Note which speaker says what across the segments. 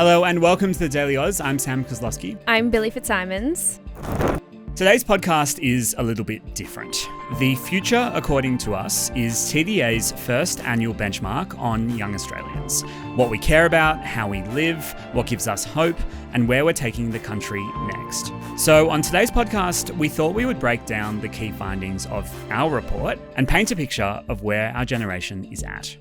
Speaker 1: Hello and welcome to the Daily Aus. I'm Sam Koslowski.
Speaker 2: I'm Billi FitzSimons.
Speaker 1: Today's podcast is a little bit different. The future, according to us, is TDA's first annual benchmark on young Australians. What we care about, how we live, what gives us hope, and where we're taking the country next. So on today's podcast, we thought we would break down the key findings of our report and paint a picture of where our generation is at.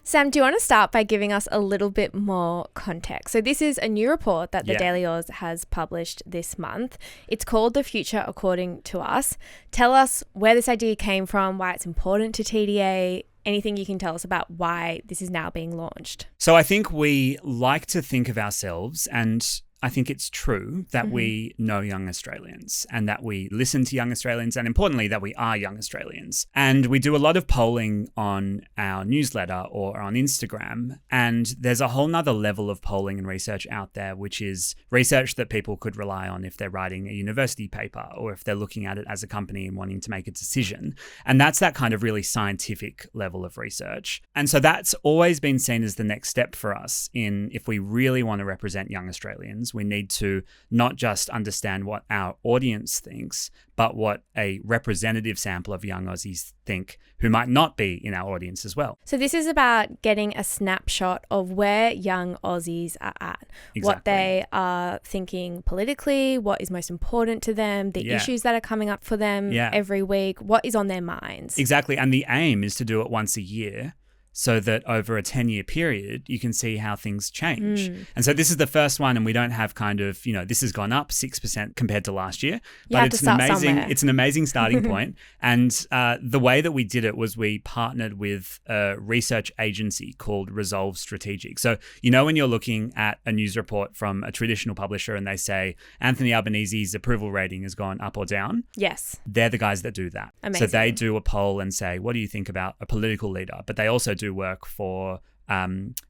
Speaker 2: Sam, do you want to start by giving us a little bit more context? So this is a new report that the Daily Aus has published this month. It's called The Future According to Us. Tell us where this idea came from, why it's important to TDA, anything you can tell us about why this is now being launched.
Speaker 1: So I think we like to think of ourselves, and I think it's true that we know young Australians and that we listen to young Australians, and importantly that we are young Australians. And we do a lot of polling on our newsletter or on Instagram, and there's a whole nother level of polling and research out there, which is research that people could rely on if they're writing a university paper or if they're looking at it as a company and wanting to make a decision. And that's that kind of really scientific level of research. And so that's always been seen as the next step for us in if we really want to represent young Australians. We need to not just understand what our audience thinks, but what a representative sample of young Aussies think who might not be in our audience as well.
Speaker 2: So this is about getting a snapshot of where young Aussies are at, what they are thinking politically, what is most important to them, the issues that are coming up for them every week, what is on their minds.
Speaker 1: Exactly. And the aim is to do it once a year, so that over a 10-year period, you can see how things change. And so this is the first one, and we don't have kind of, this has gone up 6% compared to last year. But it's an amazing starting point. And the way that we did it was we partnered with a research agency called Resolve Strategic. So, when you're looking at a news report from a traditional publisher and they say, Anthony Albanese's approval rating has gone up or down.
Speaker 2: Yes.
Speaker 1: They're the guys that do that.
Speaker 2: Amazing.
Speaker 1: So they do a poll and say, what do you think about a political leader? But they also do work for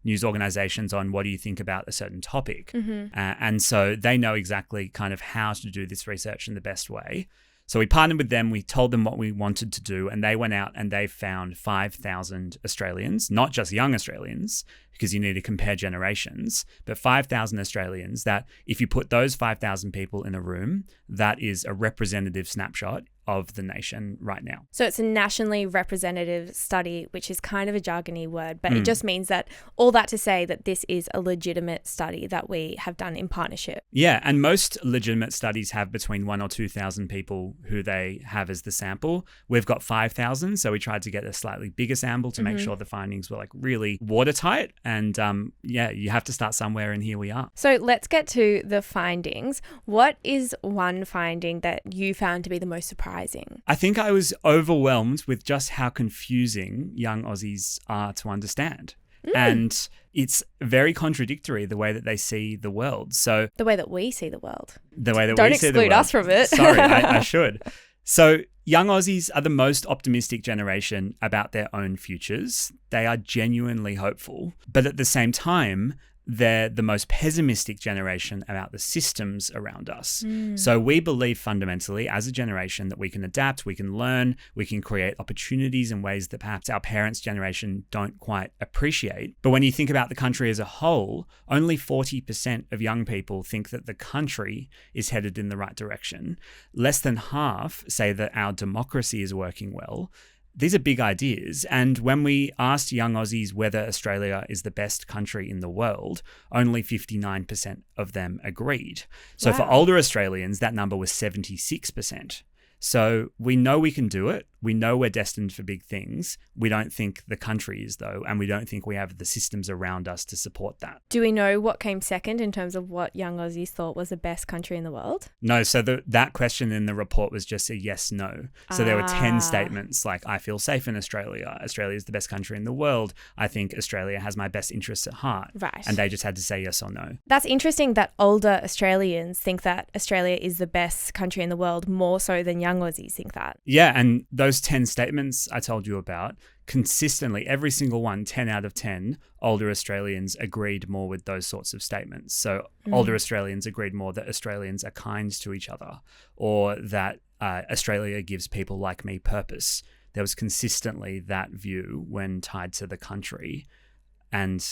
Speaker 1: news organizations on what do you think about a certain topic. And so they know exactly kind of how to do this research in the best way. So we partnered with them, we told them what we wanted to do, and they went out and they found 5,000 Australians, not just young Australians, because you need to compare generations, but 5,000 Australians that if you put those 5,000 people in a room, that is a representative snapshot of the nation right now.
Speaker 2: So it's a nationally representative study, which is kind of a jargony word, but it just means that all that to say that this is a legitimate study that we have done in partnership.
Speaker 1: Yeah, and most legitimate studies have between 1,000 or 2,000 people who they have as the sample. We've got 5,000, so we tried to get a slightly bigger sample to make sure the findings were really watertight. And you have to start somewhere, and here we are.
Speaker 2: So let's get to the findings. What is one finding that you found to be the most surprising?
Speaker 1: I think I was overwhelmed with just how confusing young Aussies are to understand. And it's very contradictory the way that they see the world. So
Speaker 2: the way that we see the world.
Speaker 1: The way that
Speaker 2: Don't
Speaker 1: we see the world.
Speaker 2: exclude us from it.
Speaker 1: Sorry, I should. So young Aussies are the most optimistic generation about their own futures. They are genuinely hopeful. But at the same time, they're the most pessimistic generation about the systems around us. So we believe fundamentally as a generation that we can adapt, we can learn, we can create opportunities in ways that perhaps our parents' generation don't quite appreciate. But when you think about the country as a whole, only 40% of young people think that the country is headed in the right direction. Less than half say that our democracy is working well. These are big ideas, and when we asked young Aussies whether Australia is the best country in the world, only 59% of them agreed. So for older Australians, that number was 76%. So we know we can do it. We know we're destined for big things. We don't think the country is, though, and we don't think we have the systems around us to support that.
Speaker 2: Do we know what came second in terms of what young Aussies thought was the best country in the world?
Speaker 1: No, so that question in the report was just a yes, no. So there were 10 statements like, I feel safe in Australia. Australia is the best country in the world. I think Australia has my best interests at heart.
Speaker 2: Right.
Speaker 1: And they just had to say yes or no.
Speaker 2: That's interesting that older Australians think that Australia is the best country in the world more so than young Aussies think that.
Speaker 1: Yeah, and those 10 statements I told you about, consistently, every single one, 10 out of 10, older Australians agreed more with those sorts of statements. So older Australians agreed more that Australians are kind to each other, or that Australia gives people like me purpose. there was consistently that view when tied to the country. And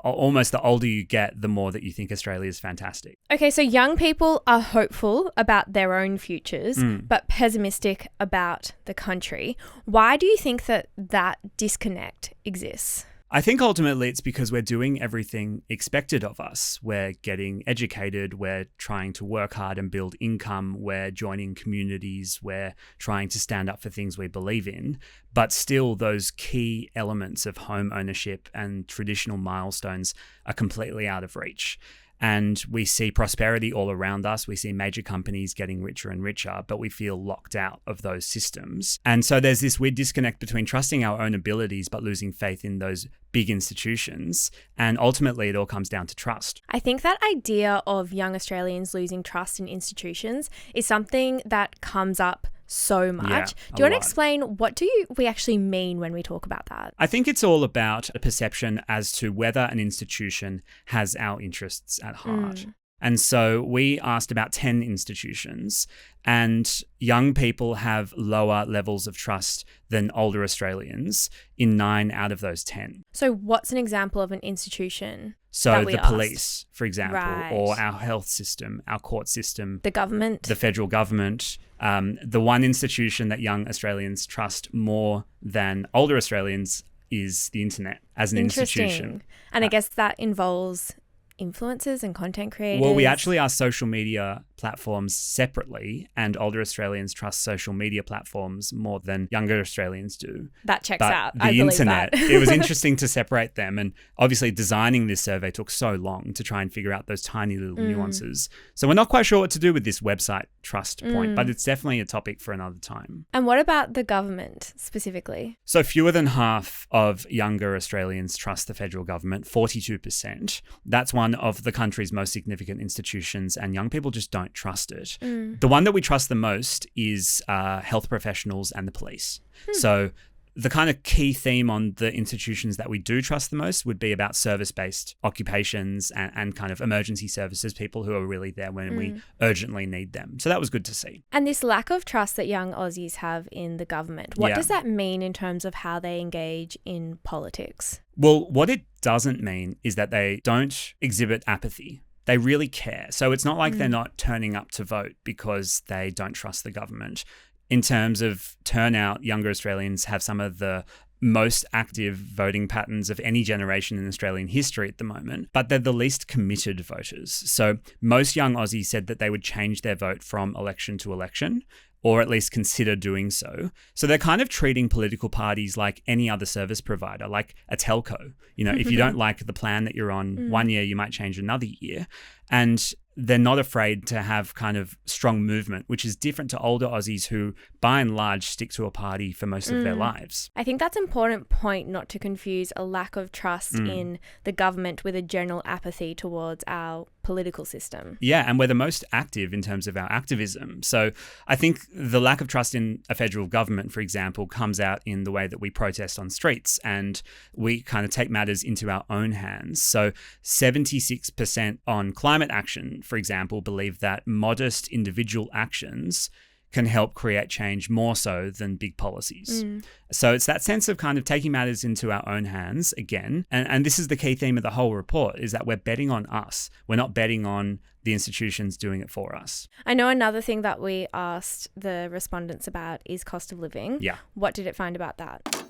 Speaker 1: almost the older you get, the more that you think Australia is fantastic.
Speaker 2: Okay, so young people are hopeful about their own futures, but pessimistic about the country. Why do you think that disconnect exists?
Speaker 1: I think ultimately it's because we're doing everything expected of us. We're getting educated, we're trying to work hard and build income, we're joining communities, we're trying to stand up for things we believe in. But still, those key elements of home ownership and traditional milestones are completely out of reach. And we see prosperity all around us. We see major companies getting richer and richer, but we feel locked out of those systems. And so there's this weird disconnect between trusting our own abilities, but losing faith in those big institutions. And ultimately, it all comes down to trust.
Speaker 2: I think that idea of young Australians losing trust in institutions is something that comes up so much.
Speaker 1: Yeah,
Speaker 2: do you want to explain what we actually mean when we talk about that?
Speaker 1: I think it's all about a perception as to whether an institution has our interests at heart. And so we asked about 10 institutions, and young people have lower levels of trust than older Australians in 9 out of those 10.
Speaker 2: So what's an example of an institution?
Speaker 1: So the police, for example, or our health system, our court system.
Speaker 2: The government.
Speaker 1: The federal government. The one institution that young Australians trust more than older Australians is the internet as an institution.
Speaker 2: And I guess that involves influencers and content creators.
Speaker 1: Well, we actually asked social media platforms separately, and older Australians trust social media platforms more than younger Australians do.
Speaker 2: That checks out.
Speaker 1: The internet, it was interesting to separate them. And obviously designing this survey took so long to try and figure out those tiny little nuances. So we're not quite sure what to do with this website trust point, but it's definitely a topic for another time.
Speaker 2: And what about the government specifically?
Speaker 1: So fewer than half of younger Australians trust the federal government, 42%. That's one of the country's most significant institutions, and young people just don't trust it. The one that we trust the most is health professionals and the police. So the kind of key theme on the institutions that we do trust the most would be about service-based occupations and kind of emergency services, people who are really there when we urgently need them. So that was good to see.
Speaker 2: And this lack of trust that young Aussies have in the government, what does that mean in terms of how they engage in politics?
Speaker 1: Well, what it doesn't mean is that they don't exhibit apathy. They really care. So it's not like they're not turning up to vote because they don't trust the government. In terms of turnout, younger Australians have some of the most active voting patterns of any generation in Australian history at the moment, but they're the least committed voters. So most young Aussies said that they would change their vote from election to election, or at least consider doing so. So they're kind of treating political parties like any other service provider, like a telco. You know, if you don't like the plan that you're on 1 year, you might change another year. And they're not afraid to have kind of strong movement, which is different to older Aussies who, by and large, stick to a party for most of their lives.
Speaker 2: I think that's an important point, not to confuse a lack of trust in the government with a general apathy towards our political system.
Speaker 1: Yeah, and we're the most active in terms of our activism. So I think the lack of trust in a federal government, for example, comes out in the way that we protest on streets and we kind of take matters into our own hands. So 76% on climate action, for example, believe that modest individual actions can help create change more so than big policies. So it's that sense of kind of taking matters into our own hands again. And this is the key theme of the whole report, is that we're betting on us. We're not betting on the institutions doing it for us.
Speaker 2: I know another thing that we asked the respondents about is cost of living.
Speaker 1: Yeah.
Speaker 2: What did it find about that?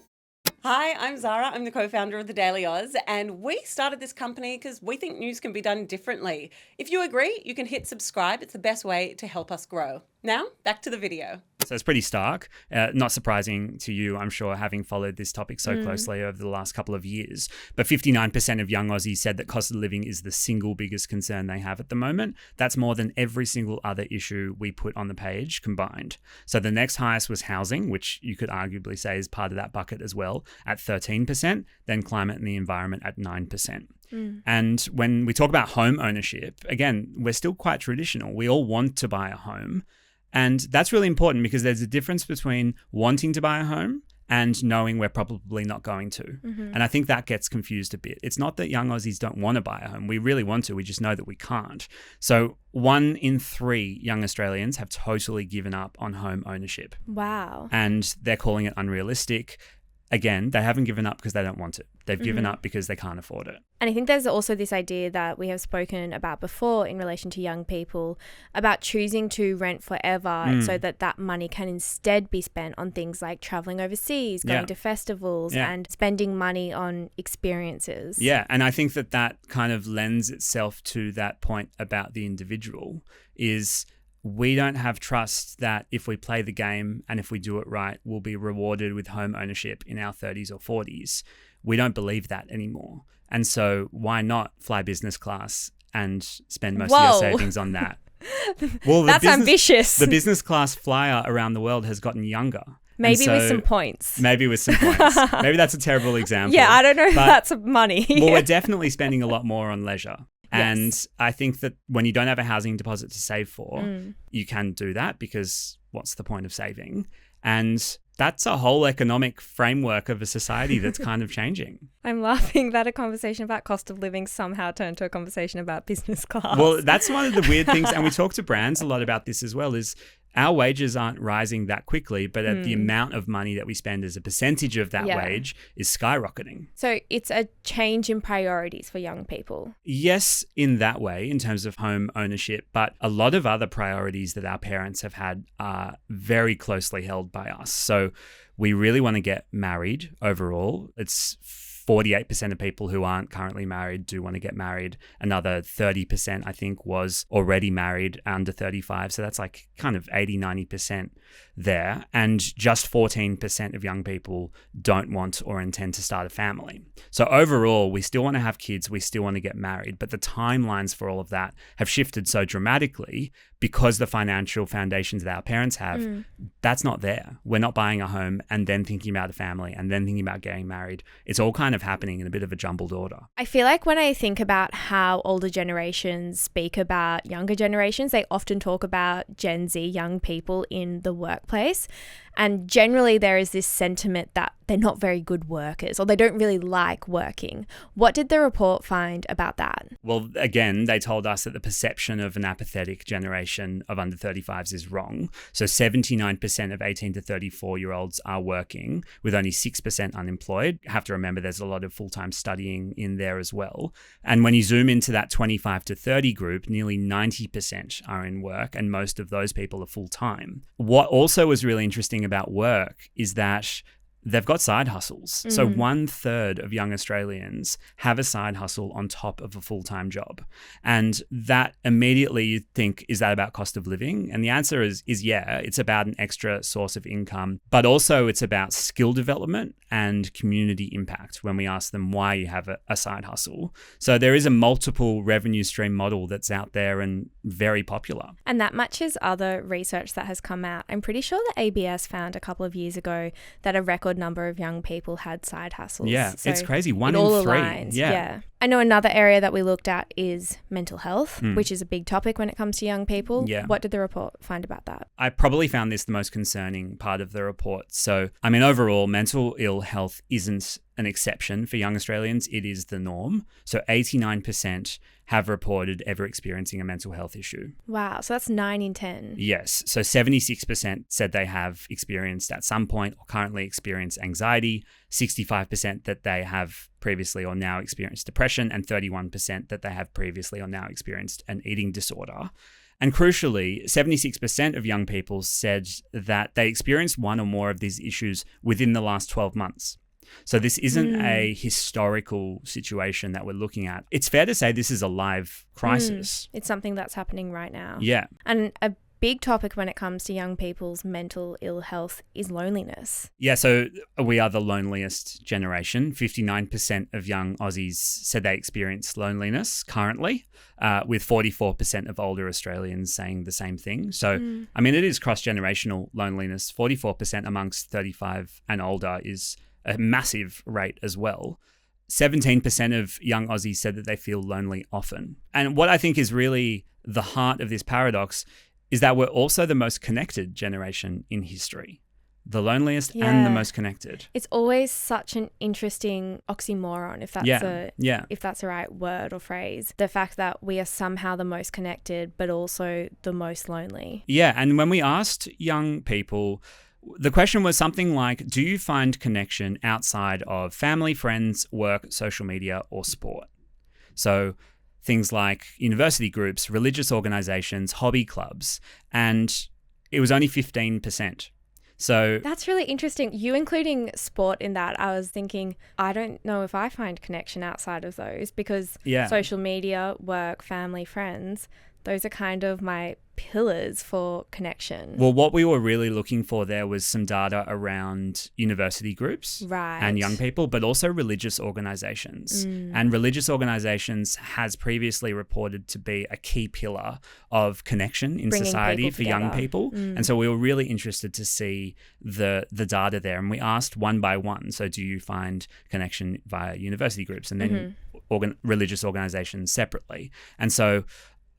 Speaker 3: Hi, I'm Zara. I'm the co-founder of the Daily Aus, and we started this company because we think news can be done differently. If you agree, you can hit subscribe. It's the best way to help us grow. Now, back to the video.
Speaker 1: So it's pretty stark. Not surprising to you, I'm sure, having followed this topic so closely over the last couple of years. But 59% of young Aussies said that cost of living is the single biggest concern they have at the moment. That's more than every single other issue we put on the page combined. So the next highest was housing, which you could arguably say is part of that bucket as well, at 13%, then climate and the environment at 9%. And when we talk about home ownership, again, we're still quite traditional. We all want to buy a home. And that's really important because there's a difference between wanting to buy a home and knowing we're probably not going to. And I think that gets confused a bit. It's not that young Aussies don't want to buy a home. We really want to. We just know that we can't. So 1 in 3 young Australians have totally given up on home ownership.
Speaker 2: Wow.
Speaker 1: And they're calling it unrealistic. Again, they haven't given up because they don't want it. They've given up because they can't afford it.
Speaker 2: And I think there's also this idea that we have spoken about before in relation to young people about choosing to rent forever so that that money can instead be spent on things like traveling overseas, going to festivals and spending money on experiences.
Speaker 1: Yeah, and I think that that kind of lends itself to that point about the individual is we don't have trust that if we play the game and if we do it right, we'll be rewarded with home ownership in our 30s or 40s. We don't believe that anymore. And so why not fly business class and spend most of your savings on that? Well,
Speaker 2: That's ambitious.
Speaker 1: The business class flyer around the world has gotten younger.
Speaker 2: Maybe with some points.
Speaker 1: Maybe with some points. Maybe that's a terrible example.
Speaker 2: Yeah, I don't know if that's money.
Speaker 1: Well, we're definitely spending a lot more on leisure. And
Speaker 2: Yes.
Speaker 1: I think that when you don't have a housing deposit to save for, you can do that because what's the point of saving? And that's a whole economic framework of a society that's kind of changing.
Speaker 2: I'm laughing that a conversation about cost of living somehow turned to a conversation about business class.
Speaker 1: Well, that's one of the weird things. And we talk to brands a lot about this as well, is our wages aren't rising that quickly, but the amount of money that we spend as a percentage of that wage is skyrocketing.
Speaker 2: So it's a change in priorities for young people.
Speaker 1: Yes, in that way, in terms of home ownership, but a lot of other priorities that our parents have had are very closely held by us. So we really want to get married overall. It's 48% of people who aren't currently married do want to get married. Another 30%, I think, was already married under 35. So that's like kind of 80, 90% there. And just 14% of young people don't want or intend to start a family. So overall, we still want to have kids. We still want to get married. But the timelines for all of that have shifted so dramatically because the financial foundations that our parents have, that's not there. We're not buying a home and then thinking about a family and then thinking about getting married. It's all kind of happening in a bit of a jumbled order.
Speaker 2: I feel like when I think about how older generations speak about younger generations, they often talk about Gen Z young people in the workplace. And generally there is this sentiment that they're not very good workers or they don't really like working. What did the report find about that?
Speaker 1: Well, again, they told us that the perception of an apathetic generation of under 35s is wrong. So 79% of 18 to 34-year-olds are working, with only 6% unemployed. You have to remember there's a lot of full-time studying in there as well. And when you zoom into that 25 to 30 group, nearly 90% are in work, and most of those people are full-time. What also was really interesting about work is that they've got side hustles. So 1/3 of young Australians have a side hustle on top of a full-time job. And that immediately you think, is that about cost of living? And the answer is yeah, it's about an extra source of income, but also it's about skill development and community impact when we ask them why you have a side hustle. So there is a multiple revenue stream model that's out there and very popular.
Speaker 2: And that matches other research that has come out. I'm pretty sure the ABS found a couple of years ago that a record number of young people had side hustles.
Speaker 1: Yeah,
Speaker 2: So
Speaker 1: it's crazy.
Speaker 2: it
Speaker 1: 1
Speaker 2: all
Speaker 1: in 3.
Speaker 2: aligns. Yeah. I know another area that we looked at is mental health, which is a big topic when it comes to young people.
Speaker 1: Yeah.
Speaker 2: What did the report find about that?
Speaker 1: I probably found this the most concerning part of the report. So, I mean, overall, mental ill health isn't an exception for young Australians. It is the norm. So 89% have reported ever experiencing a mental health issue.
Speaker 2: Wow. So that's 9 in 10.
Speaker 1: Yes. So 76% said they have experienced at some point or currently experience anxiety, 65% that they have previously or now experienced depression, and 31% that they have previously or now experienced an eating disorder. And crucially, 76% of young people said that they experienced one or more of these issues within the last 12 months. So this isn't a historical situation that we're looking at. It's fair to say this is a live crisis.
Speaker 2: It's something that's happening right now.
Speaker 1: Yeah.
Speaker 2: And a big topic when it comes to young people's mental ill health is loneliness.
Speaker 1: Yeah, so we are the loneliest generation. 59% of young Aussies said they experience loneliness currently, with 44% of older Australians saying the same thing. So, I mean, it is cross-generational loneliness. 44% amongst 35 and older is a massive rate as well. 17% of young Aussies said that they feel lonely often. And what I think is really the heart of this paradox is that we're also the most connected generation in history. the loneliest and the most connected.
Speaker 2: It's always such an interesting oxymoron, if that's the right word or phrase. The fact that we are somehow the most connected, but also the most lonely.
Speaker 1: Yeah, and when we asked young people, the question was something like, do you find connection outside of family, friends, work, social media, or sport? So things like university groups, religious organizations, hobby clubs, and it was only 15%. So
Speaker 2: that's really interesting. You including sport in that, I was thinking, I don't know if I find connection outside of those because social media, work, family, friends, those are kind of my pillars for connection.
Speaker 1: Well, what we were really looking for there was some data around university groups and young people, but also religious organizations. And religious organizations has previously reported to be a key pillar of connection in society for young people. And so we were really interested to see the data there. And we asked one by one, so do you find connection via university groups and then religious organizations separately? And so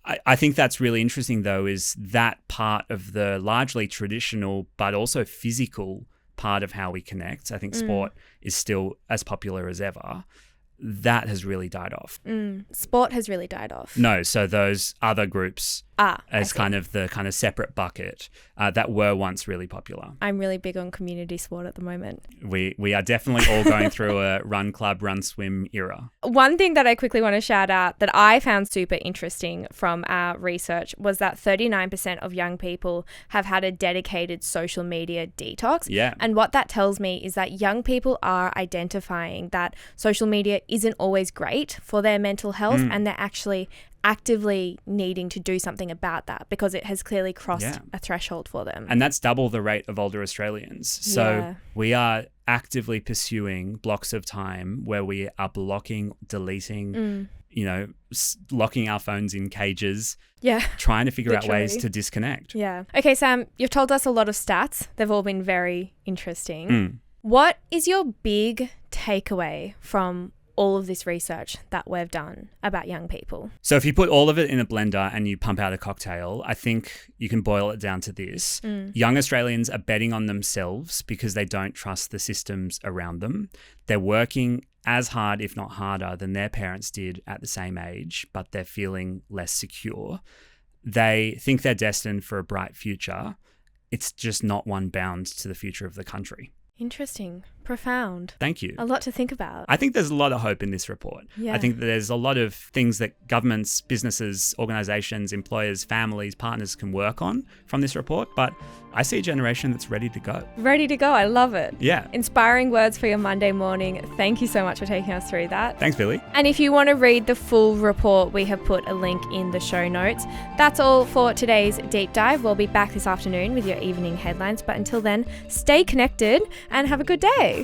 Speaker 1: I think that's really interesting, though, is that part of the largely traditional but also physical part of how we connect. I think sport is still as popular as ever. That has really died off.
Speaker 2: Sport has really died off.
Speaker 1: No, so those other groups as kind of the kind of separate bucket that were once really popular.
Speaker 2: I'm really big on community sport at the moment.
Speaker 1: We are definitely all going through a run club, run swim era.
Speaker 2: One thing that I quickly want to shout out that I found super interesting from our research was that 39% of young people have had a dedicated social media detox.
Speaker 1: Yeah.
Speaker 2: And what that tells me is that young people are identifying that social media isn't always great for their mental health and they're actually actively needing to do something about that because it has clearly crossed a threshold for them.
Speaker 1: And that's double the rate of older Australians. So we are actively pursuing blocks of time where we are blocking, deleting, locking our phones in cages, trying to figure out ways to disconnect.
Speaker 2: Yeah. Okay, Sam, you've told us a lot of stats. They've all been very interesting. What is your big takeaway from all of this research that we've done about young people?
Speaker 1: So if you put all of it in a blender and you pump out a cocktail, I think you can boil it down to this. Young Australians are betting on themselves because they don't trust the systems around them. They're working as hard, if not harder, than their parents did at the same age, but they're feeling less secure. They think they're destined for a bright future. It's just not one bound to the future of the country.
Speaker 2: Interesting. Profound.
Speaker 1: Thank you.
Speaker 2: A lot to think about.
Speaker 1: I think there's a lot of hope in this report. I think that there's a lot of things that governments, businesses, organizations, employers, families, partners can work on from this report, but I see a generation that's ready to go.
Speaker 2: Ready to go. I love it.
Speaker 1: Yeah.
Speaker 2: Inspiring words for your Monday morning. Thank you so much for taking us through that.
Speaker 1: Thanks, Billi.
Speaker 2: And if you want to read the full report, we have put a link in the show notes. That's all for today's deep dive. We'll be back this afternoon with your evening headlines, but until then, stay connected and have a good day.